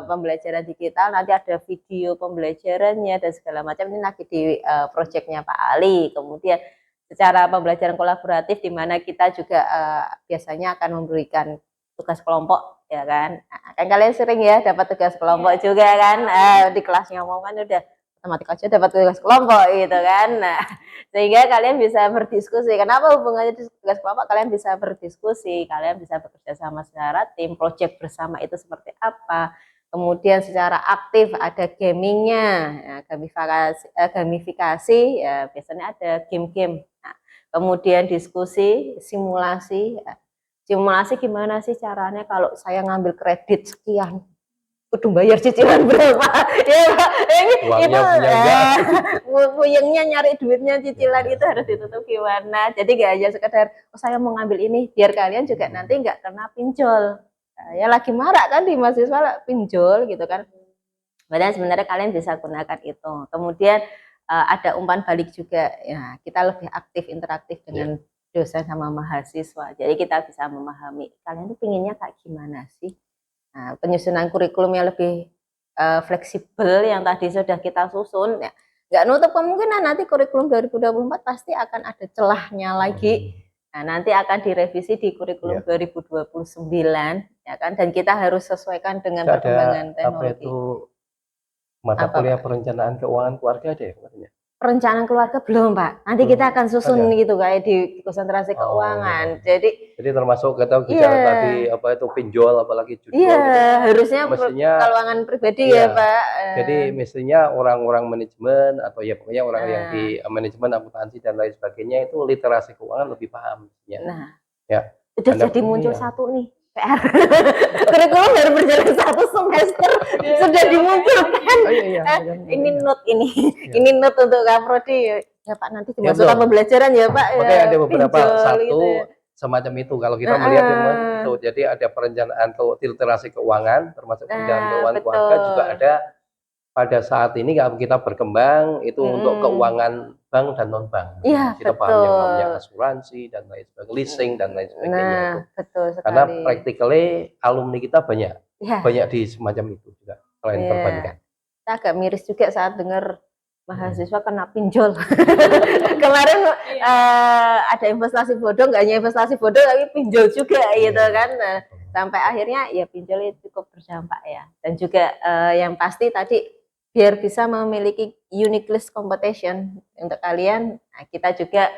pembelajaran digital, nanti ada video pembelajarannya dan segala macam, ini lagi di proyeknya Pak Ali. Kemudian secara pembelajaran kolaboratif di mana kita juga biasanya akan memberikan tugas kelompok ya kan. Nah, kan kalian sering ya dapat tugas kelompok juga kan, di kelasnya mau kan udah otomatis aja dapat tugas kelompok gitu kan. Nah, sehingga kalian bisa berdiskusi. Kenapa hubungannya tugas kelompok? Kalian bisa berdiskusi, kalian bisa bekerja sama secara tim, project bersama itu seperti apa. Kemudian secara aktif ada gamingnya, ya, gamifikasi ya, biasanya ada game-game. Nah, kemudian diskusi, simulasi. Simulasi gimana sih caranya kalau saya ngambil kredit sekian? Kudu bayar cicilan berapa ya Pak, itu puyengnya nyari duitnya cicilan itu harus ditutup gimana. Jadi gak aja sekedar saya mau ngambil ini, biar kalian juga nanti nggak kena pinjol. Ya lagi marak kan di mahasiswa pinjol gitu kan. Padahal sebenarnya kalian bisa gunakan itu. Kemudian ada umpan balik juga ya, kita lebih aktif interaktif dengan dosen sama mahasiswa. Jadi kita bisa memahami kalian tuh pinginnya kayak gimana sih. Nah, penyusunan kurikulum yang lebih fleksibel yang tadi sudah kita susun, ya, nggak nutup kemungkinan nanti kurikulum 2024 pasti akan ada celahnya lagi. Nah, nanti akan direvisi di kurikulum 2029, ya kan? Dan kita harus sesuaikan dengan perkembangan teknologi. Apa itu mata kuliah perencanaan keuangan keluarga ada ya? Perencanaan keluarga belum Pak, nanti kita akan susun gitu kayak di konsentrasi keuangan. Jadi termasuk kita bicara tadi apa itu pinjol apalagi judul. Harusnya keuangan pribadi ya Pak. Jadi mestinya orang-orang manajemen atau ya pokoknya orang yang di manajemen akuntansi dan lain sebagainya itu literasi keuangan lebih paham. Nah, ya. Udah jadi muncul satu nih PR. Kurikulum baru berjalan 1 semester sudah dimunculkan. Ini note ini note untuk Kaprodi ya Pak, nanti dimasukkan pembelajaran ya Pak. Oke, ada beberapa semacam itu kalau kita melihat itu. Jadi ada perencanaan literasi keuangan termasuk perencanaan keuangan keluarga juga ada. Pada saat ini kalau kita berkembang itu untuk keuangan bank dan non bank. Kita paham yang namanya asuransi dan lain sebagainya, leasing dan lain sebagainya. Betul sekali. Karena practically alumni kita banyak di semacam itu juga selain perbankan. Kita agak miris juga saat dengar mahasiswa kena pinjol. Kemarin ada investasi bodong, nggak hanya investasi bodong tapi pinjol juga gitu kan. Sampai akhirnya ya pinjol itu cukup berdampak ya. Dan juga yang pasti tadi biar bisa memiliki unique list competition untuk kalian, nah, kita juga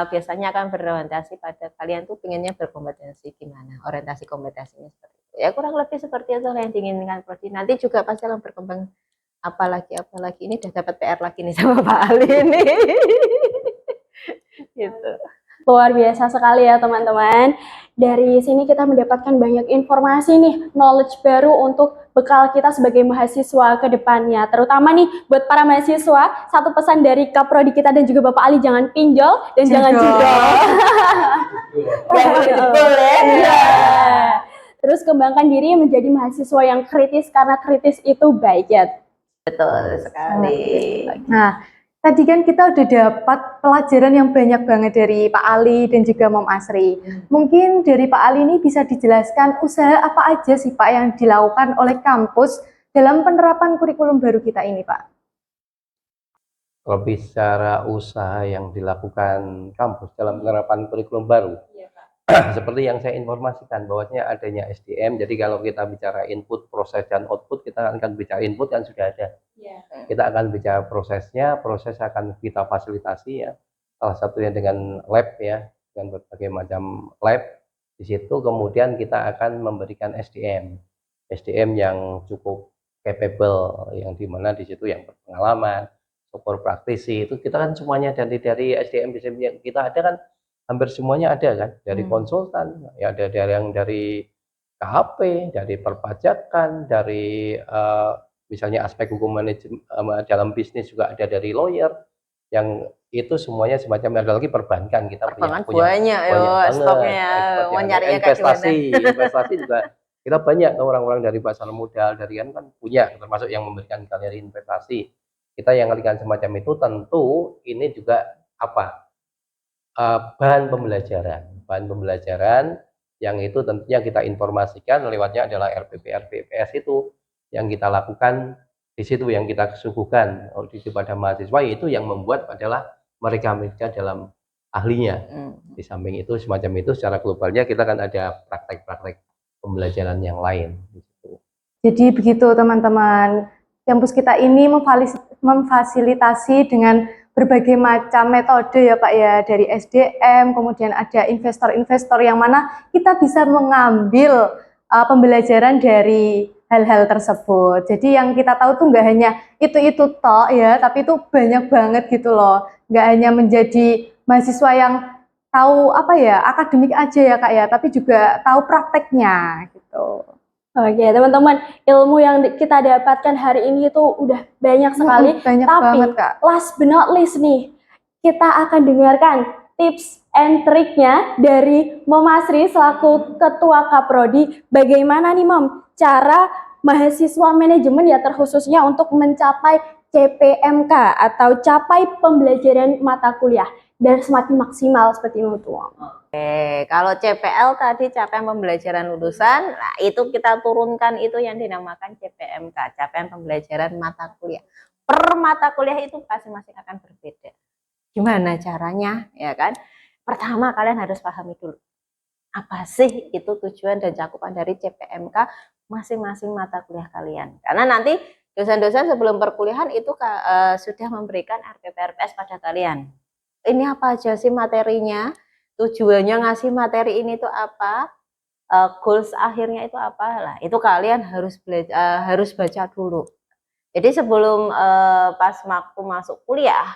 biasanya akan berorientasi pada kalian tuh pengennya berkompetensi gimana, orientasi kompetensinya seperti itu. Ya kurang lebih seperti itu yang diinginkan Prodi. Nanti juga pasti akan berkembang apalagi ini udah dapat PR lagi nih sama Pak Ali ini. Gitu. Luar biasa sekali ya teman-teman. Dari sini kita mendapatkan banyak informasi nih, knowledge baru untuk bekal kita sebagai mahasiswa ke depannya. Terutama nih buat para mahasiswa, satu pesan dari Kaprodi kita dan juga Bapak Ali, jangan pinjol dan jangan judol. Boleh. Iya. Terus kembangkan diri menjadi mahasiswa yang kritis karena kritis itu baik ya. Betul sekali. Nah, tadi kan kita udah dapat pelajaran yang banyak banget dari Pak Ali dan juga Mom Asri. Mungkin dari Pak Ali ini bisa dijelaskan usaha apa aja sih Pak yang dilakukan oleh kampus dalam penerapan kurikulum baru kita ini Pak? Kalau bicara usaha yang dilakukan kampus dalam penerapan kurikulum baru, seperti yang saya informasikan bahwasanya adanya SDM. Jadi kalau kita bicara input, proses, dan output, kita akan bicara input kan sudah ada. Kita akan bicara prosesnya, proses akan kita fasilitasi ya. Salah satunya dengan lab ya, dengan berbagai macam lab. Di situ kemudian kita akan memberikan SDM, SDM yang cukup capable, yang dimana di situ yang berpengalaman, super praktisi itu kita kan semuanya dari SDM yang kita ada kan hampir semuanya ada kan, dari konsultan, ya ada dari yang dari KHP, dari perpajakan, dari misalnya aspek hukum manajemen dalam bisnis juga ada dari lawyer, yang itu semuanya semacam ada lagi perbankan kita punya banyak stoknya, mau nyari investasi juga kita banyak orang-orang dari pasar modal dari kan punya, termasuk yang memberikan galeri investasi. Kita yang ngelikan semacam itu tentu ini juga apa? Bahan pembelajaran yang itu tentunya kita informasikan lewatnya adalah RPPS itu yang kita lakukan di situ, yang kita suguhkan kepada mahasiswa, yaitu yang membuat adalah mereka dalam ahlinya. Di samping itu semacam itu secara globalnya kita kan ada praktek-praktek pembelajaran yang lain. Jadi begitu teman-teman, kampus kita ini memfasilitasi dengan berbagai macam metode ya Pak ya, dari SDM, kemudian ada investor-investor yang mana kita bisa mengambil pembelajaran dari hal-hal tersebut. Jadi yang kita tahu tuh nggak hanya itu toh ya, tapi itu banyak banget gitu loh. Nggak hanya menjadi mahasiswa yang tahu apa ya, akademik aja ya Kak ya, tapi juga tahu prakteknya gitu. Oke teman-teman, ilmu yang kita dapatkan hari ini itu udah banyak sekali. Banyak tapi banget, Kak. Last but not least nih, kita akan dengarkan tips and triknya dari Mom Asri selaku Ketua Kaprodi. Bagaimana nih Mom cara mahasiswa manajemen ya terkhususnya untuk mencapai CPMK atau capai pembelajaran mata kuliah dan semakin maksimal seperti itu Mom. Kalau CPL tadi capaian pembelajaran lulusan, nah itu kita turunkan itu yang dinamakan CPMK, capaian pembelajaran mata kuliah. Per mata kuliah itu masing-masing akan berbeda. Gimana caranya, ya kan? Pertama kalian harus pahami dulu apa sih itu tujuan dan cakupan dari CPMK masing-masing mata kuliah kalian. Karena nanti dosen-dosen sebelum perkuliahan itu sudah memberikan RPPS pada kalian. Ini apa aja sih materinya? Tujuannya ngasih materi ini tuh apa, goals akhirnya itu apa lah, itu kalian harus belajar, harus baca dulu. Jadi sebelum pas waktu masuk kuliah,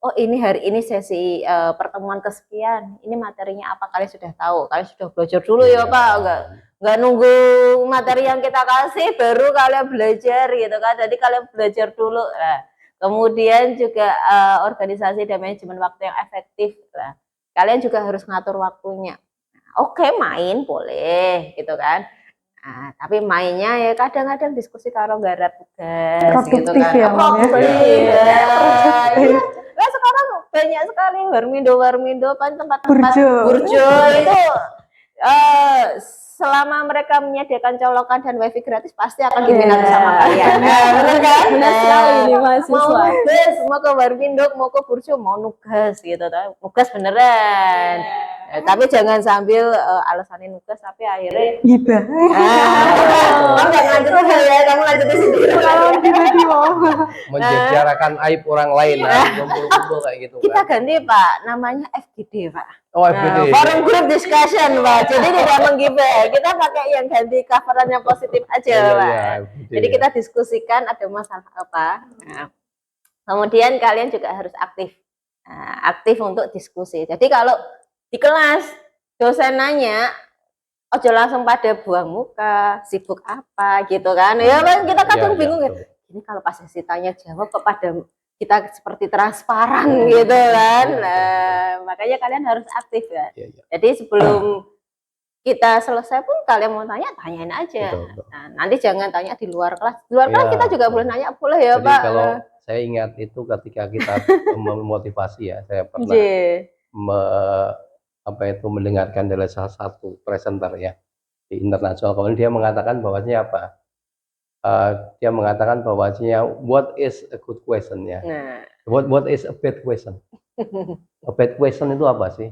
oh ini hari ini sesi pertemuan kesekian, ini materinya apa, kalian sudah tahu, kalian sudah belajar dulu ya Pak, nggak nunggu materi yang kita kasih baru kalian belajar gitu kan. Jadi kalian belajar dulu. Nah, kemudian juga organisasi dan manajemen waktu yang efektif lah. Kalian juga harus ngatur waktunya. Oke, main boleh gitu kan. Nah, tapi mainnya ya kadang-kadang diskusi karo garap tugas gitu kan. Ya, Iya. Nah, sekarang banyak sekali warmindo tempat-tempat burjo itu selama mereka menyediakan colokan dan wifi gratis pasti akan diminati sama kalian. Benar kan? Benar sekali ini mahasiswa. Mau ke warmindo, mau ke burjo, mau nugas gitu, nugas beneran. Tapi jangan sambil alasanin nugas tapi akhirnya gibah. Kamu lanjutin ya, kamu lanjutin sendiri. Menjarakan aib orang lain, kumpul-kumpul kayak gitu. Kita ganti Pak, namanya FGD Pak. Oh, FGD. Forum group discussion Pak. Jadi tidak menggibah. Kita pakai yang ganti coveran yang positif aja Pak. Jadi kita diskusikan ada masalah apa. Nah, kemudian kalian juga harus aktif. Aktif untuk diskusi. Jadi kalau di kelas dosen nanya, ojo langsung pada buang muka, sibuk apa gitu kan. Ya kan kita kadang Iya, bingung ya. betul. Ini kalau pas tanya jawab kok pada kita seperti transparan gitu kan. Nah, makanya kalian harus aktif ya. Iya, iya. Jadi sebelum kita selesai pun kalian mau tanya, tanyain aja. Betul, betul. Nah, nanti jangan tanya di luar kelas. Di luar kelas Iya, kita juga betul. boleh nanya, boleh ya Jadi Pak. kalau saya ingat itu ketika kita memotivasi ya, saya pernah J. mendengarkan dari salah satu presenter ya di internasional. Kemudian dia mengatakan bahwasanya apa? Dia mengatakan bahwasanya what is a good question ya? Nah, What is a bad question? A bad question itu apa sih?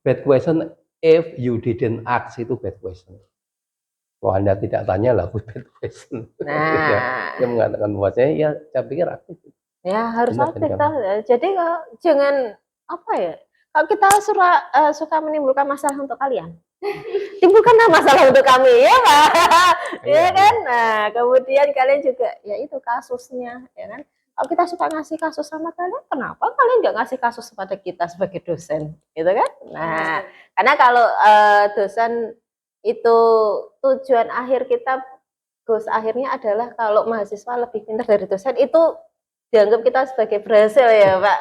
Bad question if you didn't ask itu bad question. Kalau Anda tidak tanya lah bad question. nah. Dia mengatakan bahwasanya ya saya pikir aktif. Ya harus Benar, aktif kan? Jadi jangan apa ya? Kalau kita suka menimbulkan masalah untuk kalian, timbulkanlah masalah untuk kami ya Pak. Ya kan? Nah kemudian kalian juga ya itu kasusnya, ya kan? Kalau kita suka ngasih kasus sama kalian, kenapa kalian nggak ngasih kasus kepada kita sebagai dosen, gitu kan? Nah, karena kalau dosen itu tujuan akhir kita, goals akhirnya adalah kalau mahasiswa lebih pintar dari dosen itu dianggap kita sebagai berhasil ya Pak.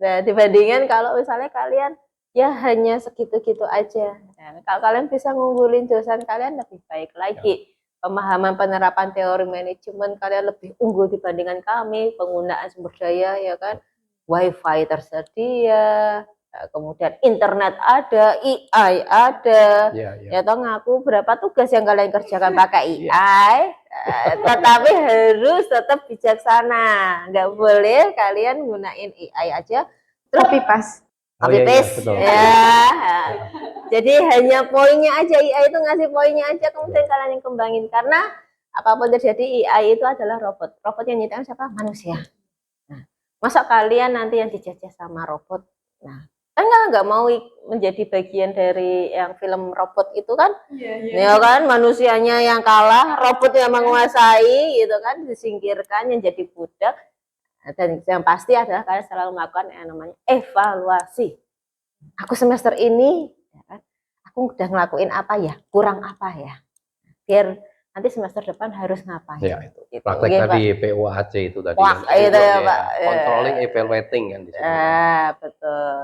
Nah dibandingkan kalau misalnya kalian ya hanya segitu-gitu aja. Nah, kalau kalian bisa ngunggulin dosen kalian lebih baik lagi. Pemahaman penerapan teori manajemen kalian lebih unggul dibandingkan kami. Penggunaan sumber daya ya kan, wifi tersedia, kemudian internet ada, AI ada. Ya toh ngaku berapa tugas yang kalian kerjakan pakai AI, tetapi harus tetap bijaksana. Nggak boleh kalian gunain AI aja Copy paste. copy paste ya. Jadi hanya poinnya aja, AI itu ngasih poinnya aja, kemudian kalian yang kembangin. Karena apapun terjadi, AI itu adalah robot. Robot yang nyiptain siapa? Manusia. Nah, masa kalian nanti yang dijajah sama robot? Nah, kan nggak mau menjadi bagian dari yang film robot itu kan? Ya kan, manusianya yang kalah, robot yang menguasai, gitu kan, disingkirkan yang jadi budak. Dan yang pasti adalah kalian selalu melakukan yang namanya evaluasi. Aku semester ini, ya kan, aku udah ngelakuin apa ya, kurang apa ya, biar nanti semester depan harus ngapain. Ya itu. Gitu. Praktek tadi POAC itu tadi. Wah, itu ya Pak. Controlling, evaluating kan di sini. Betul.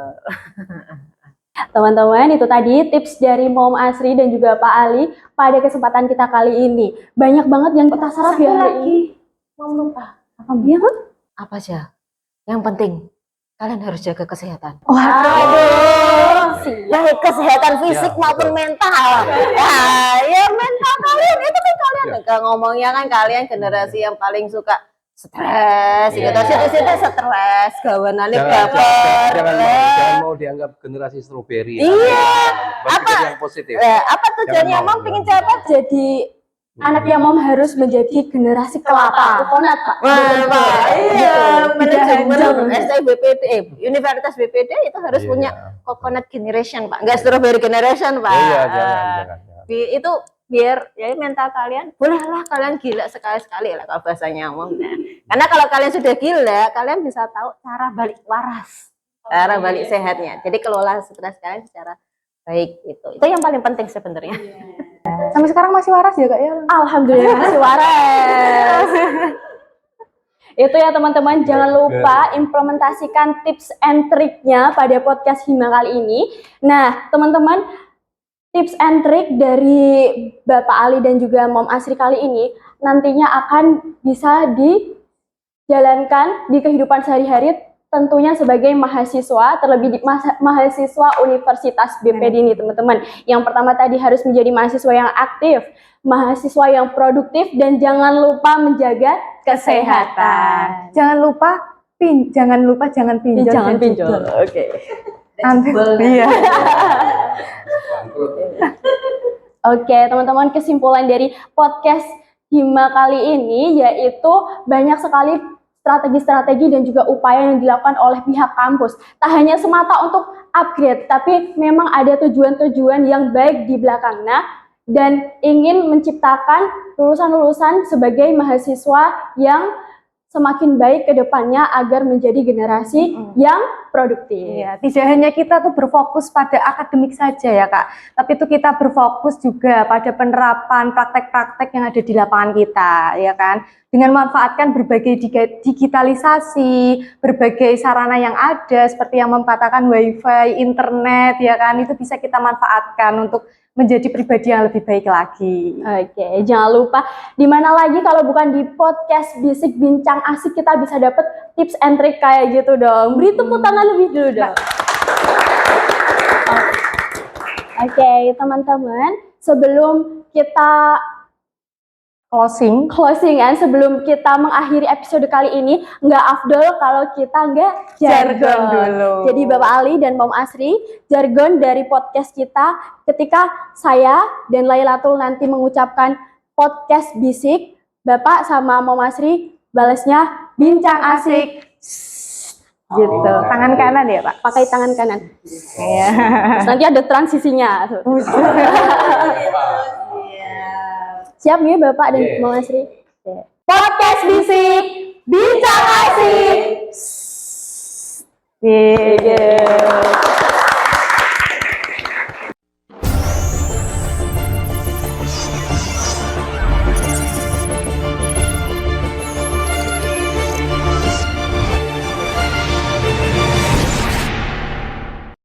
Teman-teman, itu tadi tips dari Mom Asri dan juga Pak Ali pada kesempatan kita kali ini. Banyak banget yang kita serap ya hari ini. Mau lupa. Apa dia? Apa aja? Yang penting kalian harus jaga kesehatan. Waduh, Baik kesehatan fisik maupun mental. Ya mental kalian itu kan kalian nggak ngomongnya kan kalian generasi yang paling suka stres, gitu. Situ stres, gawanannya baper. Jangan mau dianggap generasi strawberry. Iya. Berpikir yang positif. Apa tujuannya Mom pengen jabat? jadi anak yang Mom harus menjadi generasi kelapa, coconut Pak. Iya, manajemen Jangan. STBPD, Universitas BPD itu harus Iya. punya coconut generation Pak, nggak strawberry generation Pak. Iya, jangan. Itu biar ya mental kalian bolehlah kalian gila sekali-sekali lah kalau bahasanya Mom. Nah, karena kalau kalian sudah gila, kalian bisa tahu cara balik waras, cara balik sehatnya. Jadi kelola stres kalian secara baik itu yang paling penting sebenarnya. Sampai sekarang masih waras ya Kak ya? Alhamdulillah masih waras. Itu ya teman-teman, jangan lupa implementasikan tips and triknya pada podcast Hima kali ini. Nah teman-teman, tips and trik dari Bapak Ali dan juga Mom Asri kali ini nantinya akan bisa dijalankan di kehidupan sehari-hari, tentunya sebagai mahasiswa, terlebih di mahasiswa Universitas BPD ini teman-teman. Yang pertama tadi harus menjadi mahasiswa yang aktif, mahasiswa yang produktif, dan jangan lupa menjaga kesehatan. Jangan lupa jangan pinjol. Jangan pinjol. Oke. Nanti. Iya. Oke, teman-teman, kesimpulan dari podcast Hima kali ini yaitu banyak sekali strategi-strategi dan juga upaya yang dilakukan oleh pihak kampus. Tak hanya semata untuk upgrade, tapi memang ada tujuan-tujuan yang baik di belakangnya dan ingin menciptakan lulusan-lulusan sebagai mahasiswa yang semakin baik ke depannya agar menjadi generasi yang produktif. Iya, tidak hanya kita tuh berfokus pada akademik saja ya Kak, tapi itu kita berfokus juga pada penerapan praktek-praktek yang ada di lapangan kita, ya kan? Dengan memanfaatkan berbagai digitalisasi, berbagai sarana yang ada, seperti yang mengatakan wifi, internet, ya kan? Itu bisa kita manfaatkan untuk menjadi pribadi yang lebih baik lagi. Oke, jangan lupa di mana lagi kalau bukan di podcast Bisik Bincang Asik kita bisa dapet tips and trick kayak gitu dong. Beri tepuk tangan lebih dulu dong. Oke, teman-teman, sebelum kita Closing. sebelum kita mengakhiri episode kali ini, nggak afdol kalau kita nggak Jargon dulu. Jadi Bapak Ali dan Mom Asri, jargon dari podcast kita ketika saya dan Lailatul nanti mengucapkan podcast bisik, Bapak sama Mom Asri balasnya bincang asik. Gitu. Tangan kanan ya Pak? Pakai tangan kanan. Iya. Terus nanti ada transisinya. Siap ya Bapak dan Mom Asri? Podcast bisik, bincang asik. Iya.